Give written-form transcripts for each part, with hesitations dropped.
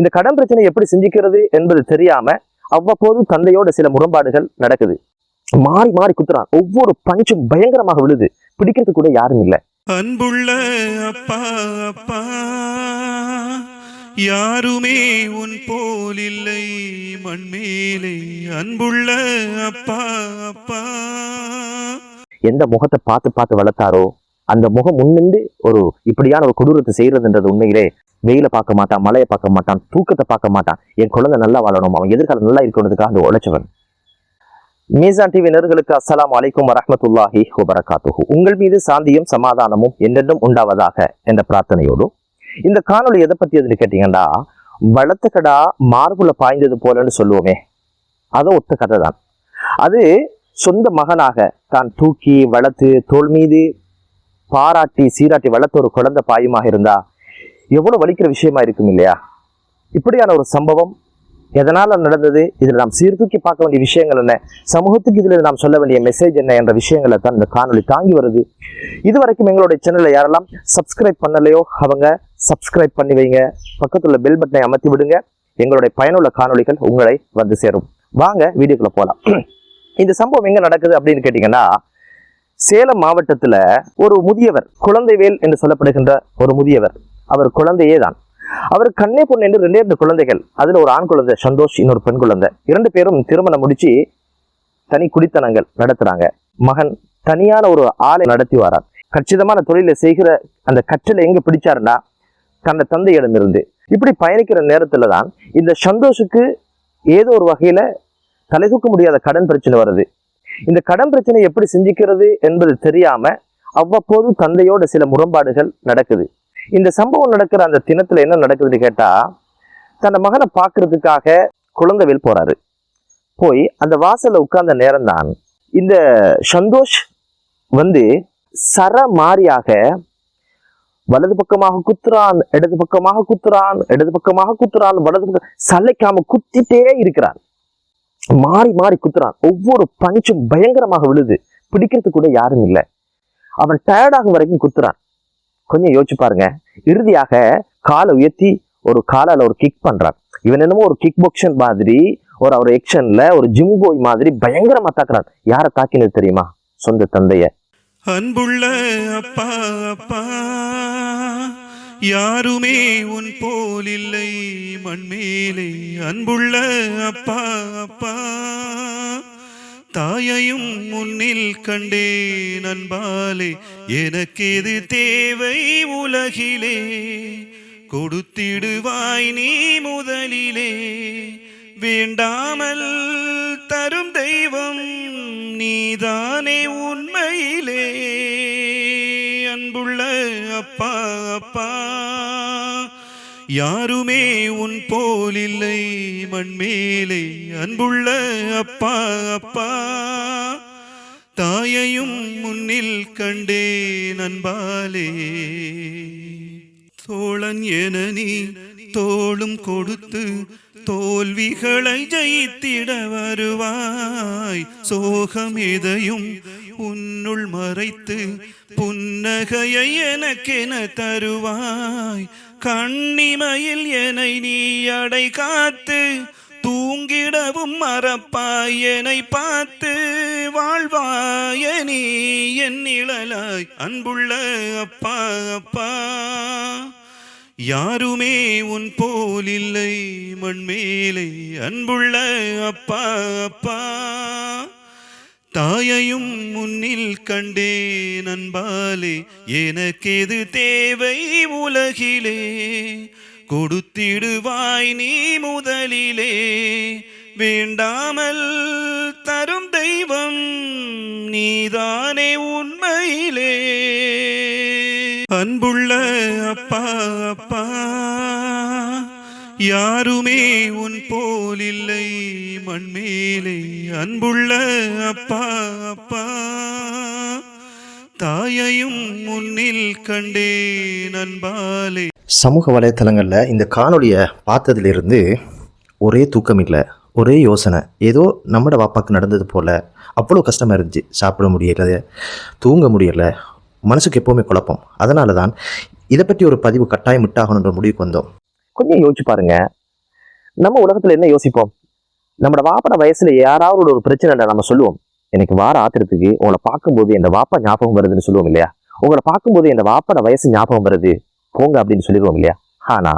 இந்த கடன் பிரச்சனை எப்படி செஞ்சுக்கிறது என்பது தெரியாம அவ்வப்போது தந்தையோட சில முரண்பாடுகள் நடக்குது. மாறி மாறி குத்துறான். ஒவ்வொரு பஞ்சும் பயங்கரமாக விழுது. பிடிக்கிறது கூட யாரும் இல்லை. அன்புள்ள அப்பா அப்பா, யாருமே உன் போல் இல்லை மண்மேலே. அன்புள்ள அப்பா அப்பா. எந்த முகத்தை பார்த்து பார்த்து வளர்த்தாரோ அந்த முகம் முன்னின்று ஒரு இப்படியான ஒரு கொடூரத்தை செய்யறதுன்றது உண்மையிலே வெயில பார்க்க மாட்டான், மழையை பார்க்க மாட்டான், தூக்கத்தை பார்க்க மாட்டான். என் குழந்தை நல்லா வாழணும், அவன் எதிர்காலம் நல்லா இருக்கணுன்றதுக்காக அந்த உழைச்சவன். மீசான் டிவி நேயர்களுக்கு அஸ்ஸலாமு அலைக்கும் வரஹ்மத்துல்லாஹி வபரகாத்துஹு. உங்கள் மீது சாந்தியும் சமாதானமும் என்றென்றும் உண்டாவதாக என்ற பிரார்த்தனையோடு இந்த காணொலி எதை பத்தி எதுன்னு கேட்டீங்கன்னா, வளர்த்த கடா மார்புல பாய்ந்தது போலன்னு சொல்லுவோமே, அதை ஒத்த கதை தான். அது சொந்த மகனாக தான் தூக்கி வளர்த்து தோள் மீது பாராட்டி சீராட்டி வளர்த்த ஒரு குழந்தை பாயுமாக இருந்தா எவ்வளவு வலிக்கிற விஷயமா இருக்கும் இல்லையா? இப்படியான ஒரு சம்பவம் எதனால நடந்தது, இதுல நாம் சீர்தூக்கி பார்க்க வேண்டிய விஷயங்கள் என்ன, சமூகத்துக்கு இதுல நாம் சொல்ல வேண்டிய மெசேஜ் என்ன என்ற விஷயங்களை தான் இந்த காணொலி தாங்கி வருது. இதுவரைக்கும் எங்களுடைய சேனலை யாரெல்லாம் சப்ஸ்கிரைப் பண்ணலையோ அவங்க சப்ஸ்கிரைப் பண்ணி வைங்க, பக்கத்துல பெல் பட்டனை அமர்த்தி விடுங்க. எங்களுடைய பயனுள்ள காணொலிகள் உங்களை வந்து சேரும். வாங்க வீடியோக்குள்ள போலாம். இந்த சம்பவம் எங்க நடக்குது அப்படின்னு கேட்டீங்கன்னா, சேலம் மாவட்டத்துல ஒரு முதியவர், குழந்தைவேல் என்று சொல்லப்படுகின்ற ஒரு முதியவர், அவர் குழந்தையே தான். அவர் கண்ணே பொண்ணு என்று 2 குழந்தைகள். அதுல ஒரு ஆண் குழந்தை சந்தோஷ், இன்னொரு பெண் குழந்தை. 2 பேரும் திருமணம் முடிச்சு தனி குடித்தனங்கள் நடத்துறாங்க. மகன் தனியான ஒரு ஆலை நடத்தி வரார். கச்சிதமான தொழிலை செய்கிற அந்த கற்றலை எங்க பிடிச்சாருன்னா தன்னை தந்தையிடமிருந்து. இப்படி பயணிக்கிற நேரத்துல தான் இந்த சந்தோஷுக்கு ஏதோ ஒரு வகையில தலை தூக்க முடியாத கடன் பிரச்சனை வருது. இந்த கடன் பிரச்சனை எப்படி செஞ்சுக்கிறது என்பது தெரியாம அவ்வப்போது தந்தையோட சில முரண்பாடுகள் நடக்குது. இந்த சம்பவம் நடக்கிற அந்த தினத்துல என்ன நடக்குதுன்னு கேட்டா, தன் மகனை பார்க்கறதுக்காக குழந்தைவேல் போறாரு. போய் அந்த வாசல்ல உட்கார்ந்த நேரம் தான் இந்த சந்தோஷ் வந்து சரமாரியாக வலது பக்கமாக குத்துறான், இடது பக்கமாக குத்துறான், இடது பக்கமாக குத்துறான், வலது பக்கம் சலைக்காம குத்திட்டே இருக்கிறான். மாறி மாறி குத்துறான். ஒவ்வொரு பஞ்சும் பயங்கரமாக விழுது. பிடிக்கிறது கூட யாரும் இல்லை. அவன் டயர்டாகும் வரைக்கும் குத்துறான். கொஞ்சம் யோசிச்சு பாருங்க. இறுதியாக காலை உயர்த்தி ஒரு காலால ஒரு கிக் பண்றான். இவன் என்னமோ ஒரு கிக் பாக்ஸன் மாதிரி ஒரு எக்ஷன்ல ஒரு ஜிம் போய் மாதிரி பயங்கரமா தாக்குறான். யாரை தாக்கினது தெரியுமா? சொந்த தந்தைய. அன்புள்ள அப்பா அப்பா, யாருமே உன் போல் இல்லை மண்மேலே. அன்புள்ள அப்பா அப்பா, தாயையும் முன்னில் கண்டேன் அன்பாலே. எனக்கெது தேவை உலகிலே, கொடுத்திடுவாய் நீ முதலிலே. வேண்டாமல் தரும் தெய்வம் நீதானே உண்மையிலே. அன்புள்ள அப்பா அப்பா, யாருமே உன் போல் இல்லை மண்மேலே. அன்புள்ள அப்பா அப்பா, தாயையும் முன்னில் கண்டேன் அன்பாலே. தோழன் என நீ தோளும் கொடுத்து தோல்விகளை ஜெயித்திட வருவாய். சோகம் எதையும் உன்னுள் மறைத்து புன்னகையை எனக்கென தருவாய். கண்ணிமையில் என்னை நீ அடை காத்து தூங்கிடவும் மறப்பாய். என்னை பார்த்து வாழ்வாய நீ என் நிழலாய். அன்புள்ள அப்பா அப்பா, யாருமே உன் போல் இல்லை மண்மேலே. அன்புள்ள அப்பா அப்பா, தாயையும் முன்னில் கண்டேன் அன்பாலே. எனக்கெது தேவை உலகிலே, கொடுத்திடுவாய் நீ முதலிலே. வேண்டாமல் தரும் தெய்வம் நீதானே உண்மையிலே. அன்புள்ள அப்பா அப்பா, யாருமே உன் போல் இல்லை மண்மேலே. அன்புள்ள அப்பா அப்பா, தாயையும் முன்னில் கண்டேன் அன்பாலே. சமூக வலைத்தளங்களில் இந்த காணொலியை பார்த்ததிலிருந்து ஒரே தூக்கம் இல்லை, ஒரே யோசனை. ஏதோ நம்மட வாப்பாக்கு நடந்தது போல் அவ்வளோ கஷ்டமாக இருந்துச்சு. சாப்பிட முடியலை, தூங்க முடியலை, மனசுக்கு எப்போவுமே குழப்பம். அதனால தான் இதை பற்றி ஒரு பதிவு கட்டாயம் விட்டாகணுன்ற முடிவுக்கு வந்தோம். கொஞ்சம் யோசிச்சு பாருங்க. நம்ம உலகத்துல என்ன யோசிப்போம்? நம்மளோட வாப்பட வயசுல யாராவது ஒரு பிரச்சனை நம்ம சொல்லுவோம், எனக்கு வார ஆத்திரத்துக்கு உங்களை பார்க்கும்போது என் வாப்பா ஞாபகம் வருதுன்னு சொல்லுவோம் இல்லையா? உங்களை பார்க்கும்போது என் வாப்பட வயசு ஞாபகம் வருது, போங்க அப்படின்னு சொல்லிடுவோம் இல்லையா? ஆனா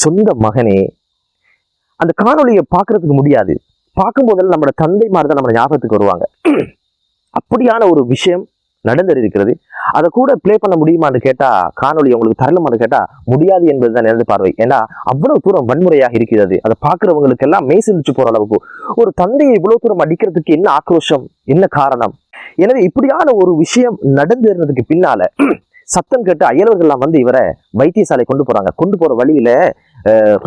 சொந்த மகனே அந்த காணொலியை பார்க்கறதுக்கு முடியாது. பார்க்கும்போதெல்லாம் நம்மளோட தந்தை மாதிரி தான் நம்ம ஞாபகத்துக்கு வருவாங்க. அப்படியான ஒரு விஷயம் நடந்திருக்கிறது. அதை கூட பிளே பண்ண முடியுமான்னு கேட்டா, காணொலி உங்களுக்கு தரலுமான்னு கேட்டா முடியாது என்பதுதான் எனது பார்வை. ஏன்னா அவ்வளவு தூரம் வன்முறையாக இருக்கிறது. அதை பார்க்கிறவங்களுக்கு எல்லாம் மெய்சிலிச்சு போற அளவுக்கு ஒரு தந்தையை இவ்வளவு தூரம் அடிக்கிறதுக்கு என்ன ஆக்ரோஷம், என்ன காரணம்? எனவே இப்படியான ஒரு விஷயம் நடந்துறதுக்கு பின்னால சத்தம் கேட்டு அயலவர்கள்லாம் வந்து இவரை வைத்தியசாலை கொண்டு போறாங்க. கொண்டு போற வழியில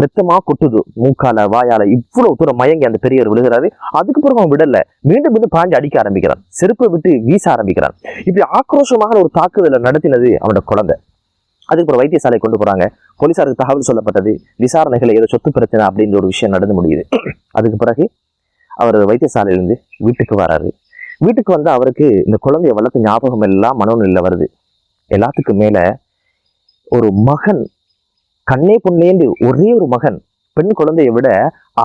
ரத்தமா கொட்டுது, மூக்கால வாயால இவ்வளவு தூரம் மயங்கி அந்த பெரியவர் விழுகிறாரு. அதுக்கு பிறகு அவன் விடல, மீண்டும் மீண்டும் பாஞ்சு அடிக்க ஆரம்பிக்கிறான், செருப்பை விட்டு வீச ஆரம்பிக்கிறான். இப்படி ஆக்ரோஷமாக ஒரு தாக்குதலை நடத்தினது அவனோட குழந்தை. அதுக்கு பிறகு வைத்தியசாலை கொண்டு போறாங்க. போலீசாருக்கு தகவல் சொல்லப்பட்டது, விசாரணைகளை ஏதோ சொத்து பிரச்சனை அப்படின்ற ஒரு விஷயம் நடந்து முடியுது. அதுக்கு பிறகு அவர் வைத்தியசாலையிலிருந்து வீட்டுக்கு வராரு. வீட்டுக்கு வந்து அவருக்கு இந்த குழந்தைய வளர்த்த ஞாபகம் எல்லாம் மனோநிலையில வருது. எல்லாத்துக்கும் மேல ஒரு மகன், கண்ணே பொண்ணேந்து ஒரே ஒரு மகன், பெண் குழந்தையை விட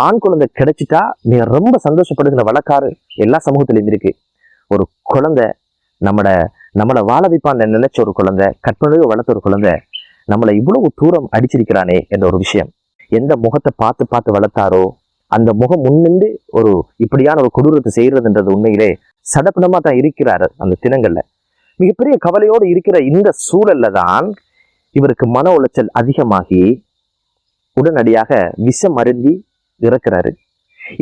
ஆண் குழந்தை கிடைச்சிட்டா நீ ரொம்ப சந்தோஷப்படுகிற வழக்காறு எல்லா சமூகத்திலையும் இருக்கு. ஒரு குழந்தை நம்மளை வாழ வைப்பான்னு நினைச்ச ஒரு குழந்தை, கற்பனையை வளர்த்த ஒரு குழந்தை நம்மளை இவ்வளவு தூரம் அடிச்சிருக்கிறானே என்ற ஒரு விஷயம். எந்த முகத்தை பார்த்து பார்த்து வளர்த்தாரோ அந்த முகம் முன்னின்று ஒரு இப்படியான ஒரு கொடூரத்தை செய்யறதுன்றது உண்மையிலே சடப்படமா தான் இருக்கிறாரு. அந்த தினங்கள்ல மிகப்பெரிய கவலையோடு இருக்கிற இந்த சூழல்ல தான் இவருக்கு மன உளைச்சல் அதிகமாகி உடனடியாக விஷம் அருந்தி இறக்குறாரு.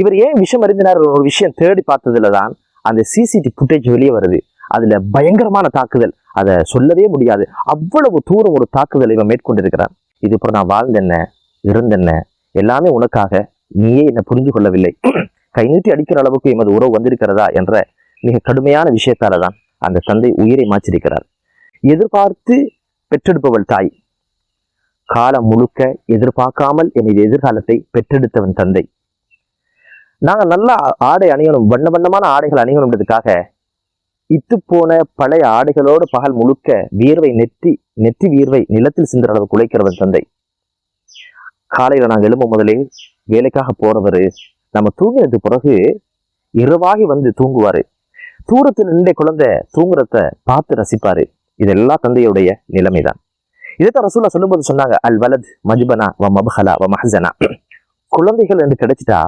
இவர் ஏன் விஷம் அருந்தினார் ஒரு விஷயம் தேடி பார்த்ததுல தான் அந்த சிசிடிவி ஃபுட்டேஜ் வெளியே வருது. அதுல பயங்கரமான தாக்குதல், அதை சொல்லவே முடியாது, அவ்வளவு தூரம் ஒரு தாக்குதலை இவன் மேற்கொண்டிருக்கிறான். இது இப்போ நான் வாழ்ந்தென்ன இருந்தென்ன எல்லாமே உனக்காக, நீயே என்னை புரிஞ்சு கொள்ளவில்லை, கை நீட்டி அடிக்கிற அளவுக்கு எமது உறவு வந்திருக்கிறதா என்ற மிக கடுமையான விஷயத்தால தான் அந்த தந்தை உயிரை மாற்றிருக்கிறார். எதிர்பார்த்து பெற்றெடுப்பவள் தாய், காலம் முழுக்க எதிர்பார்க்காமல் எனது எதிர்காலத்தை பெற்றெடுத்தவன் தந்தை. நாங்கள் நல்லா ஆடை அணியணும், வண்ண வண்ணமான ஆடைகள் அணியணுன்றதுக்காக இத்து போன பழைய ஆடைகளோடு பகல் முழுக்க வியர்வை நெற்றி வியர்வை நிலத்தில் சிந்துற அளவுக்கு உழைக்கிறவன் தந்தை. காலையில நாங்கள் எழும்ப முதலே வேலைக்காக போறவரு நம்ம தூங்கினது பிறகு இரவாகி வந்து தூங்குவாரு. தூரத்தில் நின்ற குழந்தை தூங்குறத பார்த்து ரசிப்பாரு. இது எல்லா தந்தையுடைய நிலைமைதான். இதைத்தான் ரசூலுல்லாஹ் சொல்லும்போது சொன்னாங்க, அல் வலத் மஜ்பனா வ மப்ஹலா வ மஹ்ஸனா. குழந்தைகள் என்று கிடைச்சிட்டா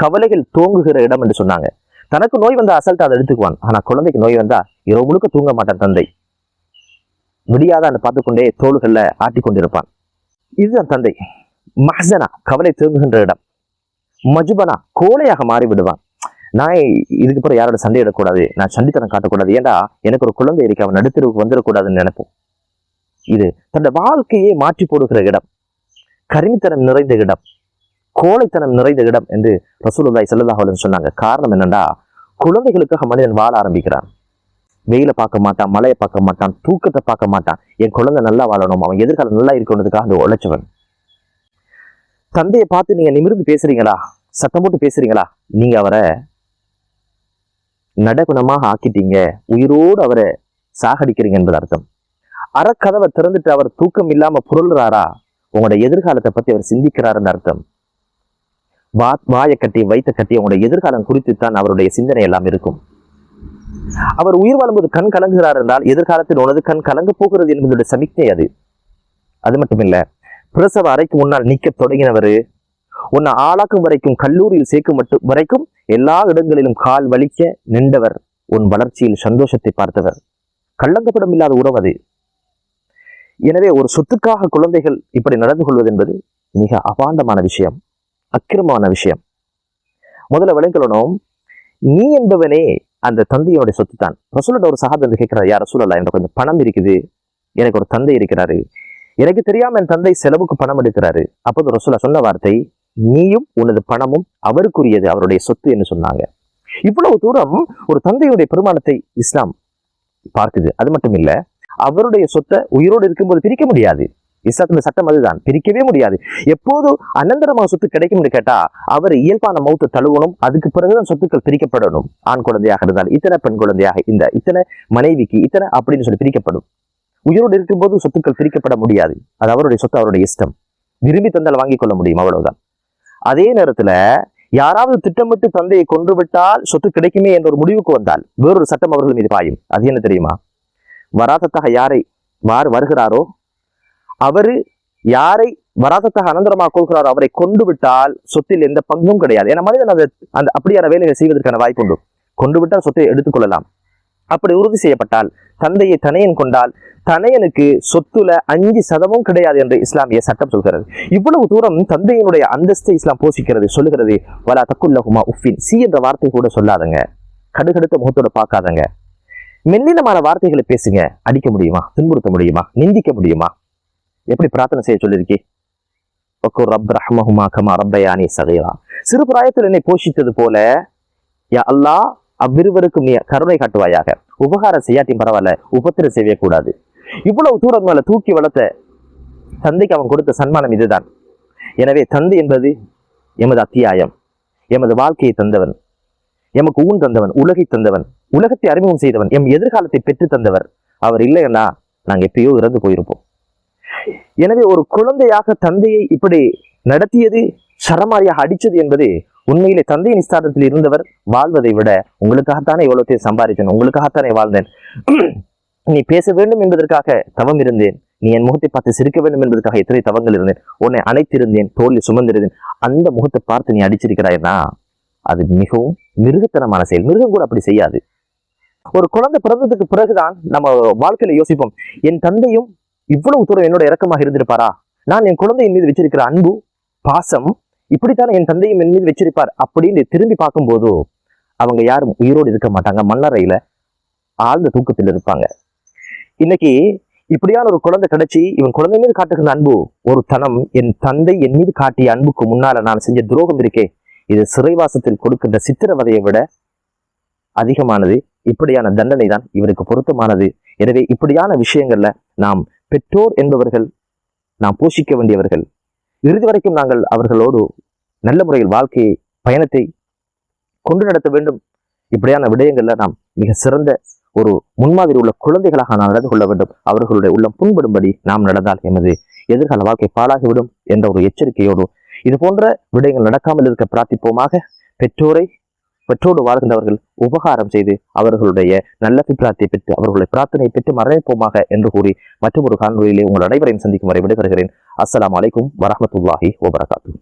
கவலைகள் தூங்குகிற இடம் என்று சொன்னாங்க. தனக்கு நோய் வந்தா அசல்ட்டா அதை எடுத்துக்குவான். ஆனா குழந்தைக்கு நோய் வந்தா இரவு முழுக்க தூங்க மாட்டான் தந்தை. விடியாத பார்த்துக்கொண்டே தோள்கள்ல ஆட்டி கொண்டிருப்பான். இதுதான் தந்தை. மஹ்ஸனா கவலை தூங்குகின்ற இடம். மஜ்பனா கோழையாக மாறி விடுவான். நான் இதுக்கு பிறகு யாரோட சண்டையிடக்கூடாது, நான் சண்டித்தனம் காட்டக்கூடாது, ஏண்டா எனக்கு ஒரு குழந்தை இருக்கு, அவன் நடுத்தருக்கு வந்துடக்கூடாதுன்னு நினைப்போம். இது தன்னுடைய வாழ்க்கையே மாற்றி போடுகிற இடம், கருமித்தனம் நிறைந்த இடம், கோழைத்தனம் நிறைந்த இடம் என்று ரசூலுல்லாஹி ஸல்லல்லாஹு அலைஹி வஸல்லம் சொன்னாங்க. காரணம் என்னன்னா, குழந்தைகளுக்காக மனிதன் வாழ ஆரம்பிக்கிறான். வெயில பார்க்க மாட்டான், மழையை பார்க்க மாட்டான், தூக்கத்தை பார்க்க மாட்டான். என் குழந்தை நல்லா வாழணும், அவன் எதிர்காலம் நல்லா இருக்கணுன்றதுக்காக அந்த உழைச்சவன். தந்தையை பார்த்து நீங்க நிமிர்ந்து பேசுறீங்களா, சத்தம் போட்டு பேசுறீங்களா, நீங்க அவரை நடகுணமாக ஆக்கிட்டீங்க, உயிரோடு அவரை சாகடிக்கிறீங்க என்பது அர்த்தம். அறக்கதவை திறந்துட்டு அவர் தூக்கம் இல்லாம புரள்றாரா, உங்களோட எதிர்காலத்தை பத்தி அவர் சிந்திக்கிறாருன்னு அர்த்தம். வாயை கட்டி வைத்த கட்டி உங்களோட எதிர்காலம் குறித்து தான் அவருடைய சிந்தனை எல்லாம் இருக்கும். அவர் உயிர் வாழும்போது கண் கலங்குகிறார் என்றால் எதிர்காலத்தில் உனது கண் கலங்க போகிறது என்பதுடைய சமிக்ஞை அது. அது மட்டுமில்ல, பிரசவ அறைக்கு முன்னால் நிக்க தொடங்கினவர் உன்னை ஆளாக்கும் வரைக்கும், கல்லூரியில் சேர்க்கும் வரைக்கும் எல்லா இடங்களிலும் கால் வலிக்க நின்றவர், உன் வளர்ச்சியில் சந்தோஷத்தை பார்த்தவர். கள்ளங்கப்படம் இல்லாத உறவு அது. எனவே ஒரு சொத்துக்காக குழந்தைகள் இப்படி நடந்து கொள்வது என்பது மிக அபாண்டமான விஷயம், அக்கிரமமான விஷயம். முதல்ல விளங்கணும், நீ என்பவனே அந்த தந்தையோட சொத்து தான். ரசூலுல்லாஹ் ஒரு சஹாபி வந்து கேட்கிறார், யார் ரசூலுல்லாஹ், எனக்கு கொஞ்சம் பணம் இருக்குது, எனக்கு ஒரு தந்தை இருக்கிறாரு, எனக்கு தெரியாம என் தந்தை செலவுக்கு பணம் எடுக்கிறாரு. அப்போது ரசூலுல்லாஹ் சொன்ன வார்த்தை, நீயும் உனது பணமும் அவருக்குரியது, அவருடைய சொத்து என்று சொன்னாங்க. இவ்வளவு தூரம் ஒரு தந்தையுடைய பெருமானத்தை இஸ்லாம் பார்க்குது. அது மட்டும் இல்ல, அவருடைய சொத்தை உயிரோடு இருக்கும்போது பிரிக்க முடியாது. இஸ்லாத்தின் சட்டம் அதுதான், பிரிக்கவே முடியாது. எப்போது அனந்தரமாக சொத்து கிடைக்கும்னு கேட்டா அவர் இயல்பான மௌத்தை தழுவணும். அதுக்கு பிறகுதான் சொத்துக்கள் பிரிக்கப்படணும். ஆண் குழந்தையாக இருந்தால் இத்தனை, பெண் குழந்தையாக இந்த இத்தனை, மனைவிக்கு இத்தனை அப்படின்னு சொல்லி பிரிக்கப்படும். உயிரோடு இருக்கும்போது சொத்துக்கள் பிரிக்கப்பட முடியாது. அது அவருடைய சொத்து, அவருடைய இஷ்டம். விரும்பி தந்தால் வாங்கிக் கொள்ள முடியும், அவ்வளவுதான். அதே நேரத்துல யாராவது திட்டமிட்டு தந்தையை கொன்று விட்டால் சொத்து கிடைக்குமே என்ற ஒரு முடிவுக்கு வந்தால் வேறொரு சட்டம் அவர்கள் மீது பாயும். அது என்ன தெரியுமா? வராதத்தாக யாரை வருகிறாரோ அவரு யாரை வராதத்தாக அனந்தரமாக கொள்கிறாரோ அவரை கொண்டு விட்டால் சொத்தில் எந்த பங்கும் கிடையாது. ஏன்னா மனிதன் அந்த அப்படியான வேலைகளை செய்வதற்கான வாய்ப்பு உண்டு. கொண்டு விட்டால் சொத்தை எடுத்துக்கொள்ளலாம். அப்படி உறுதி செய்யப்பட்டால் தந்தையை தனையன் கொண்டால் தனையனுக்கு சொத்துல 5% கிடையாது என்று இஸ்லாமிய சட்டம் சொல்கிறது. இவ்வளவு தூரம் தந்தையினுடைய அந்தஸ்தை இஸ்லாம் போஷிக்கிறது, சொல்லுகிறது. வலா தக்குல்லஹுமா உஃபின், சி என்ற வார்த்தை கூட சொல்லாதங்க, கடுகடுத்த முகத்தோட பார்க்காதங்க, மெல்லினமான வார்த்தைகளை பேசுங்க. அடிக்க முடியுமா? துன்புறுத்த முடியுமா? நிந்திக்க முடியுமா? எப்படி பிரார்த்தனை செய்ய சொல்லியிருக்கே, ரப் ரஹ்மஹுமா கமா ரப்பயானி சகீரா, சிறு பிராயத்தில் என்னை போஷித்தது போல யா அல்லாஹ் அவ்விருவருக்கும் நீ கருணை காட்டுவாயாக. உபகாரம் செய்யாட்டியும் பரவாயில்ல, உபத்திரம் செய்யக்கூடாது. இவ்வளவு தூரம் மேல தூக்கி வளர்த்த தந்தைக்கு அவன் கொடுத்த சன்மானம் இதுதான். எனவே தந்தை என்பது எமது அத்தியாயம், எமது வாழ்க்கையை தந்தவன், எமக்கு ஊன் தந்தவன், உலகை தந்தவன், உலகத்தை அறிமுகம் செய்தவன், எம் எதிர்காலத்தை பெற்று தந்தவர். அவர் இல்லைன்னா நாங்க எப்பயோ இறந்து போயிருப்போம். எனவே ஒரு குழந்தையாக தந்தையை இப்படி நடத்தியது, சரமாரியாக அடிச்சது என்பது உண்மையிலே தந்தையின் ஸ்தானத்தில் இருந்தவர் வாழ்வதை விட உங்களுக்காகத்தானே எவ்வளவு சம்பாதித்தேன், உங்களுக்காகத்தானே வாழ்ந்தேன், நீ பேச வேண்டும் என்பதற்காக தவம் இருந்தேன், நீ என் முகத்தை பார்த்து சிரிக்க வேண்டும் என்பதற்காக எத்தனை தவங்கள் இருந்தேன், உன்னை அணைத்திருந்தேன், தோல்வி சுமந்திருந்தேன், அந்த முகத்தை பார்த்து நீ அடிச்சிருக்கிறாய்னா அது மிகவும் மிருகத்தனமான செயல். மிருகம் கூட அப்படி செய்யாது. ஒரு குழந்தை பிறந்ததுக்கு பிறகுதான் நம்ம வாழ்க்கையில யோசிப்போம், என் தந்தையும் இவ்வளவு தூரம் என்னோட இறக்கமாக இருந்திருப்பாரா, நான் என் குழந்தையின் மீது வச்சிருக்கிற அன்பு பாசம் இப்படித்தானே என் தந்தையும் என் மீது வச்சிருப்பார் அப்படின்னு திரும்பி பார்க்கும்போது அவங்க யாரும் உயிரோடு இருக்க மாட்டாங்க, மண்ணறையில ஆழ்ந்த தூக்கத்தில் இருப்பாங்க. இன்னைக்கு இப்படியான ஒரு குழந்தை கிடைச்சி இவன் குழந்தை மீது காட்டுகிற அன்பு ஒரு தனம், என் தந்தை என் மீது காட்டிய அன்புக்கு முன்னால நான் செஞ்ச துரோகம் இருக்கே, இது சிறைவாசத்தில் கொடுக்கின்ற சித்திரவதையை விட அதிகமானது. இப்படியான தண்டனை தான் இவருக்கு பொருத்தமானது. எனவே இப்படியான விஷயங்கள்ல நாம் பெற்றோர் என்பவர்கள் நாம் போஷிக்க வேண்டியவர்கள். இறுதி வரைக்கும் நாங்கள் அவர்களோடு நல்ல முறையில் வாழ்க்கையை பயணத்தை கொண்டு நடத்த வேண்டும். இப்படியான விடயங்கள்ல நாம் மிக சிறந்த ஒரு முன்மாதிரி உள்ள குழந்தைகளாக நாம் நடந்து கொள்ள வேண்டும். அவர்களுடைய உள்ளம் புண்படும்படி நாம் நடந்தால் எமது எதிர்கால வாழ்க்கை பாழாகிவிடும் என்ற ஒரு எச்சரிக்கையோடு இது போன்ற விடயங்கள் நடக்காமல் இருக்க பிரார்த்திப்போமாக. பெற்றோடு வாழ்கின்றவர்கள் உபகாரம் செய்து அவர்களுடைய நல்ல பிரார்த்தியை பெற்று அவர்களுடைய பிரார்த்தனை பெற்று மரணிப்போமாக என்று கூறி மற்றொரு காணொலியிலே உங்கள் அனைவரையும் சந்திக்கும் வரை விடைபெறுகிறேன். அஸ்ஸலாமு அலைக்கும் வரஹ்மத்துல்லாஹி வபரகாத்துஹு.